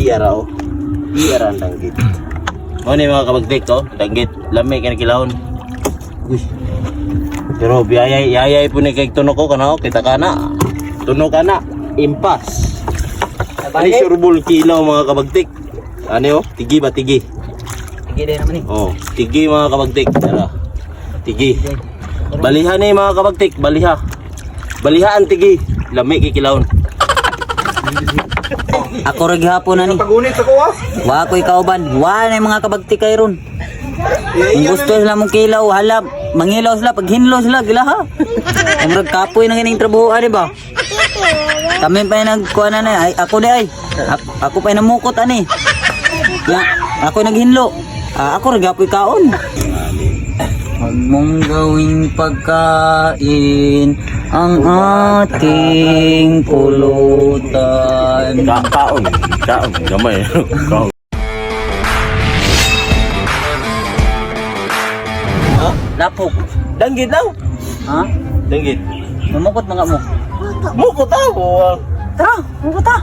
Iara o. Iara ang danggit. Ano yung mga kabagtik ko? Danggit. Lamay ka na kilahon. Uy. Pero yayay po ni kay tuno ko kana o. Kita ka na. Tuno ka na. Impas. Ano surbol kilaw mga kabagtik? Ano o? Tigi ba tigi? Tigi din naman eh. Oh, tigi mga kabagtik. Tara. Tigi. Baliha ni mga kabagtik. Baliha. Baliha ang tigi. Lamay kikilahon. Ako rin hapon na ni. Pagunit ako ah. Wa ko ikauban. Wa na yung mga kabagti kay ron. Kung gusto sila mong kilaw, hala, mangilaw sila, pag hinlaw sila, gila ha. Ang rag kapoy na ganing trabuho, di ba? Kami pa yung nagkuha na ay, ako di ay. Ako pa yung namukot ani. Ako yung naghinlo. Ako rin kapoy kaon. Huwag mong gawing pagkain ang ating pulutan. Kaon. Gamay. Kaon. Lapok. Danggit lang. Ha? Danggit. Mamukot mga mo. Mukot ako. Tara, mamukot ta.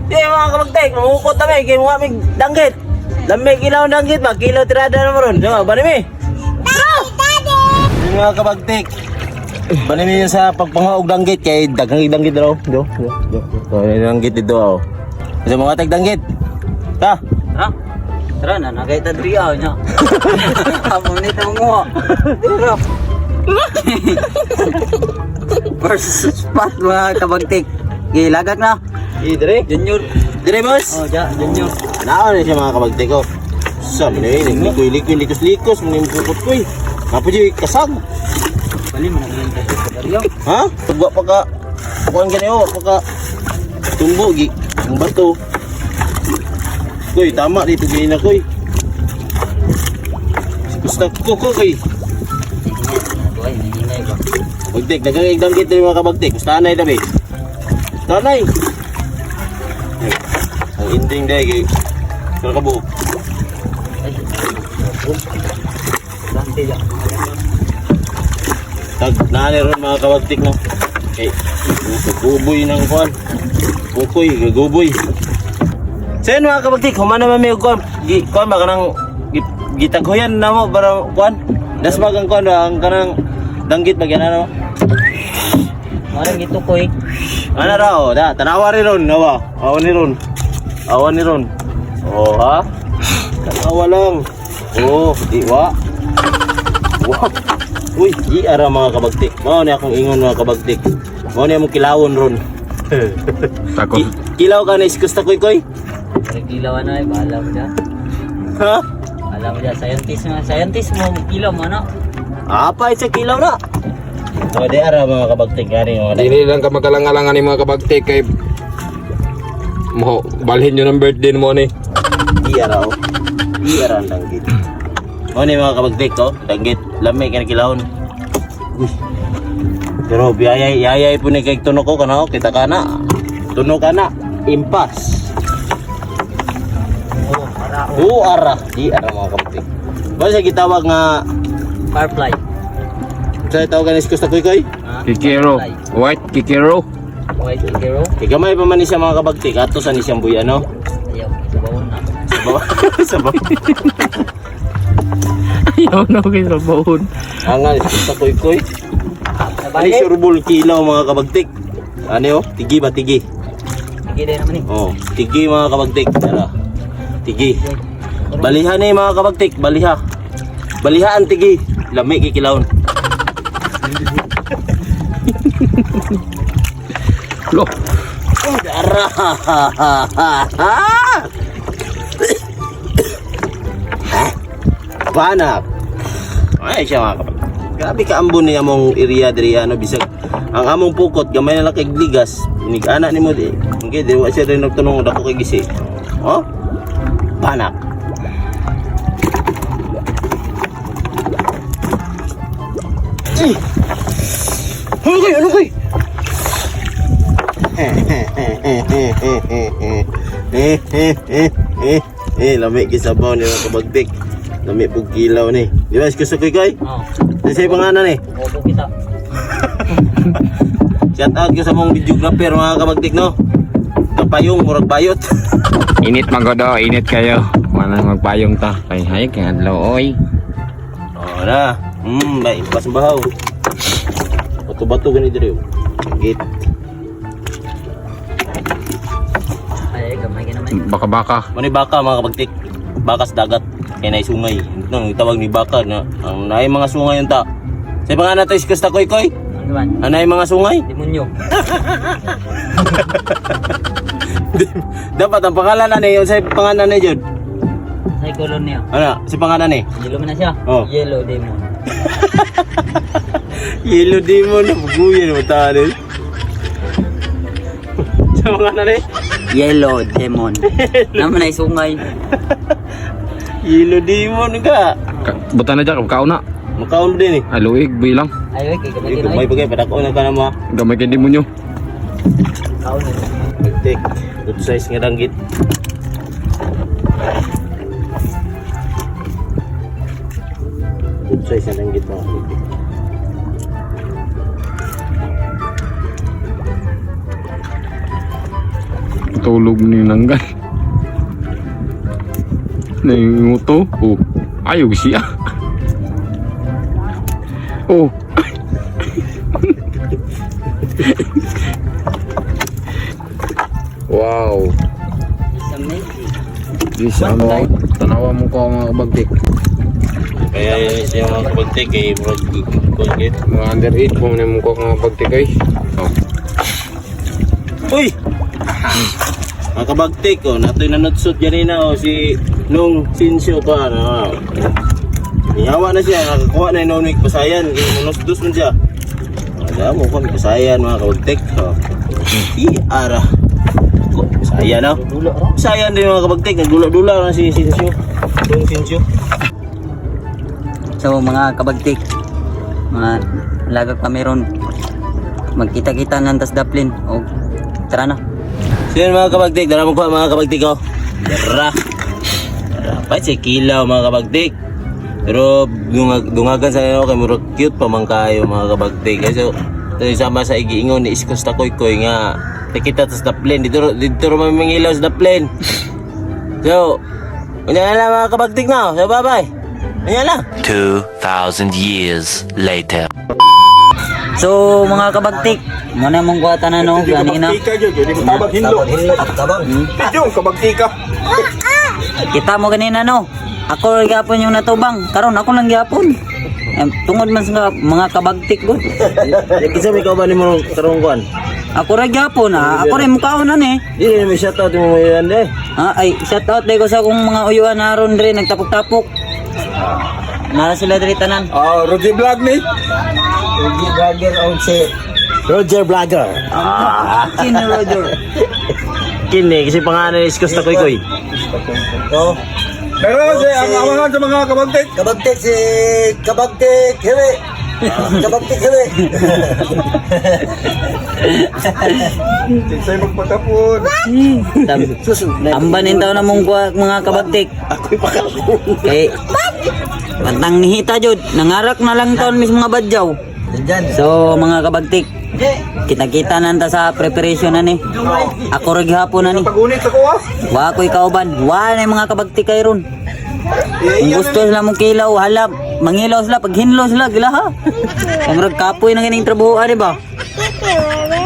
Di mga kabagtek, mukot kami. Kaya mga may danggit. Lamay kilaw danggit ba? Kilaw tirada na mo ron. Diba? Bani mi? Di mga kabagtek. Bani mi yun sa pagpangaog danggit. Kaya dagang danggit daw. Do. So, danggit dito ako. Kasi mga tag danggit. Ta. Tara. Tara na, nakita driya niya. Habang nito mo. Tara. First spot mga kabagtik. Gilagak na. Dire. Junior. Dire boss. Oh, junior. Naaw na siya mga kabagtik ko. Saan na yun? Likoy-likoy, likos-likos. Mga impupot ko eh. Kapag yung kasag. Bali mo na ganyan kasi sa daryo. Ha? Tugwa pa ka. Kuhaan ka niyo. Pagka tumbo. Ang bato. Koy, tama dito ganyan na koy. Gusto ko koy. Ay, hinay ba? Bagtik, nagagigdanggit din mga kabagtik. Gustanay dabi. Gustanay. Ang ending day kay kalkabuok. Ay. Dante ya. Tag nani ron mga kabagtik no. Okay. Guboy ng kuan. Kukoy, gaguboy. Sen mga kabagtik, humana man may kuan. Kuan ba kanang gitaghoyan na mo para kuan. Das magang kuan ang kanang danggit bagyan ano. Marang gitu koy. Ano raw? Da, tanawa rin ron, nawa. Awan ni ron. Oh, ha? Tanawa lang. Oh, diwa. Wow. Uy, di ara mga kabagtik. Mao ni akong ingon mga kabagtik. Mao ni among kilawon ron. Tako. Kilaw ka na iskusta koy. Kilaw na ay bahala mo dyan. Ha? Alam mo dyan, scientist mo, kilaw mo na. Apa sa kilaw na? O di ara mga kabagtik gani mga Dili lang ka makalangalangan ni mga kabagtik kay mo balhin nyo ng birthday mo ni. di ara o. Di ara ang danggit. Mao ni mga kabagtik ko, danggit lamay ka na kilahon. Uy. Pero yayay po ni kay tuno ko kana o, kita ka na. Tuno ka na. Impas. Ara. Di ara mga kabagtik. Basta gitawag nga Firefly. sa tawagan is Costa Koy. Kikero. White Kikero. White Kikero. Gamay pa man ni siya mga kabagtik. Ato sa ni siyang buya no. Ayaw, sabaw na. Sabaw. Ayaw na okay sa bahon. Angal is Costa Koy. Ano surbol kilaw mga kabagtik? Ano o? Tigi ba tigi? Tigi din naman eh. Oh, tigi mga kabagtik. Tara. Tigi. Baliha ni mga kabagtik. Baliha. Baliha ang tigi. Lami kikilahon. Lo. Tara. Panak. Ay siya mga kapag. Grabe ka ambon ni among area diri ano bisag ang among pukot gamay na lang kay gligas. Inig ana nimo di. Okay, di wa siya rin nagtanong dako kay gisi. Oh? Panak. Ano koy? Lami kisabaw ni mga kabagtik. Lami pug kilaw ni. Di ba gusto koy? Oo. Sa pangalan ni. Opo kita. Shout out ko sa mong videographer mga kabagtik no. payong, murag bayot. Init magodo, init kayo. Wala magpayong ta. Kay hay kay adlaw oy. Oh na. Bay, pas bahaw. Bato-bato gani dire. Git. Ay, gamay ka naman. Baka-baka. Mani baka mga kabagtik. Bakas dagat. Kaya na sungay. Nang tawag ni baka na ang naay mga sungay unta. Sa pangalan nato iskus ta koy. Ano man? Anay mga sungay. Demonyo. Dapat ang pangalan na niyo sa pangalan ni Jud. Sa kolonya. Ano? Si pangalan ni? Yellow man na siya. Oh. Yellow demon. Yellow demon na buguyan mo tayo. Sa pangalan ni? Yellow demon. Naman ay sungay. Yellow demon ka. Buta na dyan, kaon na. Makaon din eh. Aluig, bilang. Ay, kay gamay ka May bagay, padako na ka na mo. Gamay kay demonyo. Kaon na. Magtik. Good size nga danggit. Good size nga danggit mo. Tulog ni Nanggan. Nangunguto. Oh, ayaw siya. Oh. Wow. It's amazing. This ano, tanawa mo ko mga kabagtik. Kaya yun siya mga kabagtik eh. Murag Mga under 8 kung naman ko mga kabagtik ay. Oh. Uy! Mga kabagtik oh. Nato'y nanutsot yan na oh. Si Nung Sinsyo pa. Iyawa na siya. Nakakuha na yung nonik pasayan. Manusdos mo siya. Alam mo ko. Pasayan mga kabagtik. Oh. Iara. Pasayan oh. Pasayan din mga kabagtik. Nagdula-dula na si Sinsyo. Nung Sinsyo. So mga kabagtik, mga lagak kami ron. Magkita-kita ng tas daplin. O, tara na. So yun mga kabagtik. Dara mo ko mga kabagtik oh. Dara. Dapat si kilaw mga kabagtik. Pero dungagan sa inyo kay murag cute pa man kayo mga kabagtik. So ito sama sa igiingon ni Iskos Takoy-koy nga nakita tas daplin. Dito naman mangilaw sa daplin. So, kanya na lang mga kabagtik na. So bye bye. Kanya lang. 2,000 years later. So mga kabagtik, muna mong kuwatan na no, kanina. Kita mo kanina no. Ako gapon yung natubang. Karon ako lang gapon. Tungod man sa mga kabagtik ko. Kisa may kauban mo karong kuan. Ako ra gapon ha. Ako rin mukhaonan eh. Dili may shout out mo yan eh. Ay, shout out dai ko sa akong mga uyuan naron dre nagtapok-tapok. Nara sila diri tanan. Oh, Roger Vlog ni. Ugi Vlogger on set. Roger Vlogger. Sino Roger? Kini kasi pangalan ni Iskos Takoy-koy. To. Pero ang amangan sa mga kabagtik. Kabagtik si Kabagtik Hewe. Kabagtik Hewe. Sa'yo magpatapon. Ambanin daw na mong mga kabagtik. Ako'y pakakul. Kay pantang nihita jud, nangarak na lang taon mis mga badyaw. So mga kabagtik, kita-kita nanta sa preparation na ni. Ako rig hapon na ni. Pagunit ako ah. Wa ko'y kauban, wa na mga kabagtik kay ron. Kung gusto sila mong kilaw, halap, mangilaw sila, pag hinlaw sila, gila ha. Kung kapoy na ganing trabaho, di ba?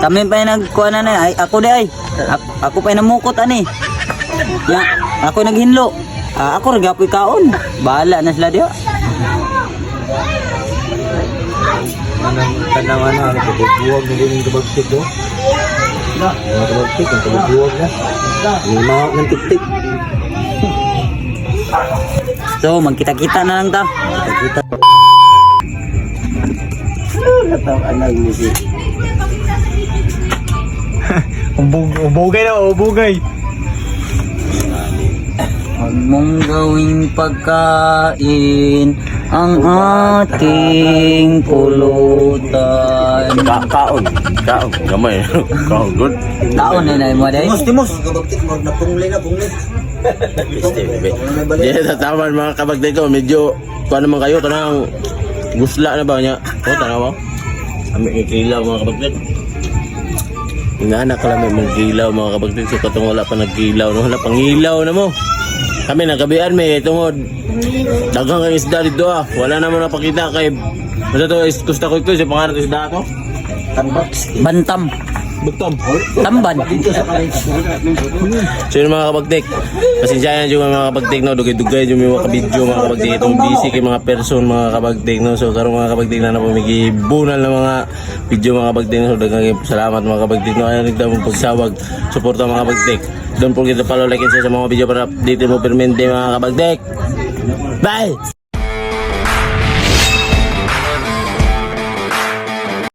Kami pa yung nagkuha na ay, ako di ay. Ako pa yung namukot ani. Ya, ako naghinlo. Ako rin gapoy kaon. Bahala na sila diha. Tanawan na, nagkabubuwag na din yung kabagtik do. Mga kabagtik, ang kabubuwag na. May mga ng tik-tik. So, magkita-kita na lang ta. Kita. Natang anag music. Ubugay na, ubugay. Huwag mong gawing pagkain ang ating pulutan. Kaon. Gamay. Kaon, good. Taon na mo day. Timos. Di sa taman mga kabagday ko, medyo paano naman kayo, tanang gusla na ba niya? O, tanaw mo? Kami kikilaw mga kabagday. Inaanak lang may manggilaw mga kabagtik. So katong wala pa naggilaw, no? Wala pang ilaw na mo. Kami nagabian may tungod. Daghang ang isda dito ah. Wala naman napakita kay basta to is kusta ko ito sa pangalan ng isda to. Bantam. Bugtom. Tamban. So yun mga kabagtik, pasensyahan yung mga kabagtik, no? Dugay-dugay yung mga kabidyo mga kabagtik. Itong busy kay mga person mga kabagtik, no? So karong mga kabagtik na napamigibunal na mga video mga kabagtik, no? So daghang salamat mga kabagtik, no? Ayaw nagdamong pagsawag, suporta mga kabagtik. Don't forget to follow, like and share sa mga video para update mo permente mga kabagtik. Bye!